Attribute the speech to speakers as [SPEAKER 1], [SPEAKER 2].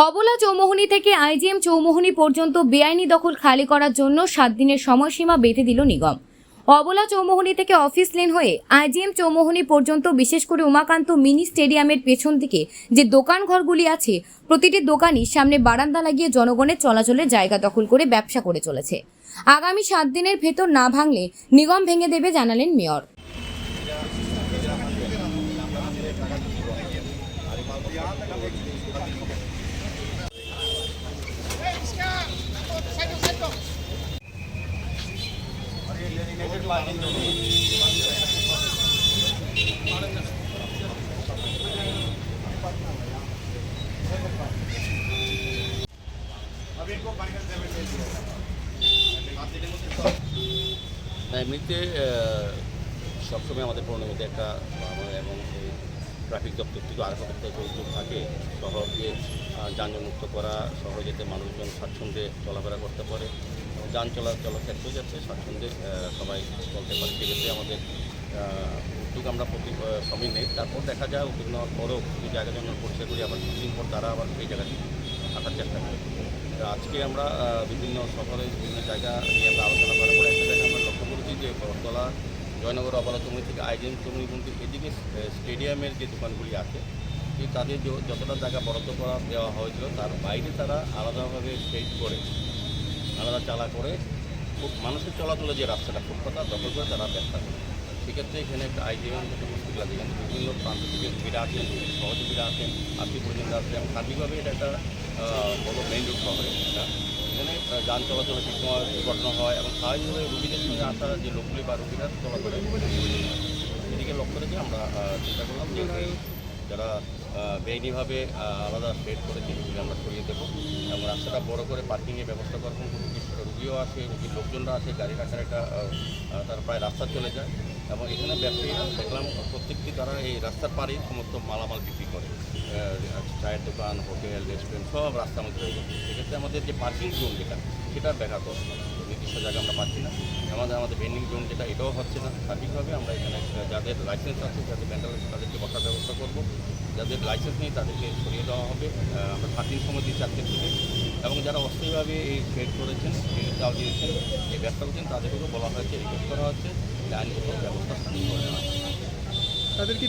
[SPEAKER 1] অবলা চৌমুহনী থেকে আইজিএম চৌমুহনী পর্যন্ত বেআইনি দখল খালি করার জন্য 7 দিনের সময়সীমা বেঁধে দিল নিগম। অবলা চৌমুহনী থেকে অফিস লেন হয়ে আইজিএম চৌমুহনী পর্যন্ত বিশেষ করে উমাকান্ত মিনি স্টেডিয়ামের পেছন দিকে যে দোকান ঘরগুলি আছে, প্রতিটি দোকানই সামনে বারান্দা লাগিয়ে জনগণের চলাচলের জায়গা দখল করে ব্যবসা করে চলেছে। আগামী 7 দিনের ভেতর না ভাঙলে নিগম ভেঙে দেবে জানালেন মেয়র।
[SPEAKER 2] এমনিতে সবসময় আমাদের প্রণোদিত একটা এবং ট্রাফিক দপ্তর থেকে আরও উদ্যোগ থাকে শহরকে যানজটমুক্ত করা, শহরে যাতে মানুষজন স্বাচ্ছন্দ্যে চলাফেরা করতে পারে এবং যান চলাচল ক্ষেত্রেও যাতে স্বাচ্ছন্দ্যে সবাই চলতে পারে, সেক্ষেত্রে আমাদের উদ্যোগ আমরা প্রতি সময় নেই। তারপর দেখা যায় উদ্যোগ নেওয়ার পরেও কিছু জায়গা জন্য পরিষ্কার করি, আবার কিছুদিন পর তারা আবার এই জায়গাটি থাকার চেষ্টা করে। আজকে আমরা বিভিন্ন শহরে বিভিন্ন জায়গা নিয়ে আমরা আলোচনা করার পরে একটা জায়গায় আমরা লক্ষ্য করেছি যে বরতলা, জয়নগর, অবলা চৌমুহনী থেকে আইজিএম চৌমুহনী পর্যন্ত এদিকে স্টেডিয়ামের যে দোকানগুলি আছে, তাদের যতটা জায়গা বরাদ্দ করা দেওয়া হয়েছিল তার বাইরে তারা আলাদাভাবে শেড করে, আলাদা চালা করে খুব মানুষের চলাচলে যে রাস্তাটা ফুটপাতা দখল করে তারা ব্যবসা করে। সেক্ষেত্রে এখানে একটা আইজিএম একটা মুশকিল আছে, এখানে বিভিন্ন প্রান্ত থেকে রুগীরা আসেন, সহযোগীরা আসেন, আত্মীয় পরিজনরা আসেন এবং সার্বিকভাবে এটা একটা বড় মেইন রোড শহরে এটা, এখানে যান চলাচলে ঠিক সময় দুর্ঘটনা হয় এবং স্বাভাবিকভাবে রুগীদের সঙ্গে আসা যে লোকগুলি বা রুগীরা চলাচলে এদিকে লক্ষ্য রেখে আমরা চিন্তা করলাম যে যারা বেআইনিভাবে আলাদা সেট করেছে সেগুলি আমরা সরিয়ে দেবো এবং রাস্তাটা বড় করে পার্কিংয়ের ব্যবস্থা করবো। রুগীও আসে, রুগীর লোকজনরা আসে, গাড়ি রাখার একটা তার প্রায় রাস্তা চলে যায় এবং এখানে ব্যবসায়ীরা দেখলাম প্রত্যেকটি তারা এই রাস্তার পাড়েই সমস্ত মালামাল বিক্রি করে, চায়ের দোকান, হোটেল, রেস্টুরেন্ট সব রাস্তার মধ্যে রয়ে যাচ্ছে। সেক্ষেত্রে আমাদের যে পার্কিং জোন যেটা সেটার ব্যাঘাত হচ্ছে, নির্দিষ্ট জায়গা আমরা পাচ্ছি না, আমাদের ভেন্ডিং জোন যেটা এটাও হচ্ছে না। সঠিকভাবে আমরা এখানে যাদের লাইসেন্স আছে, যাদের ব্যান্ডাল আছে তাদেরকে বসার ব্যবস্থা করব, যাদের লাইসেন্স নেই তাদেরকে সরিয়ে দেওয়া হবে। আমরা 7 দিন সময় দিচ্ছি আজকের থেকে এবং যারা অস্থায়ীভাবে এই ট্রেড করেছেন, চাল দিয়েছেন, এই ব্যবসা করছেন তাদেরকেও বলা হয়েছে, রিকোয়েস্ট করা হচ্ছে আইনগত ব্যবস্থা স্থাপন করে দেওয়া।
[SPEAKER 3] তাদেরকে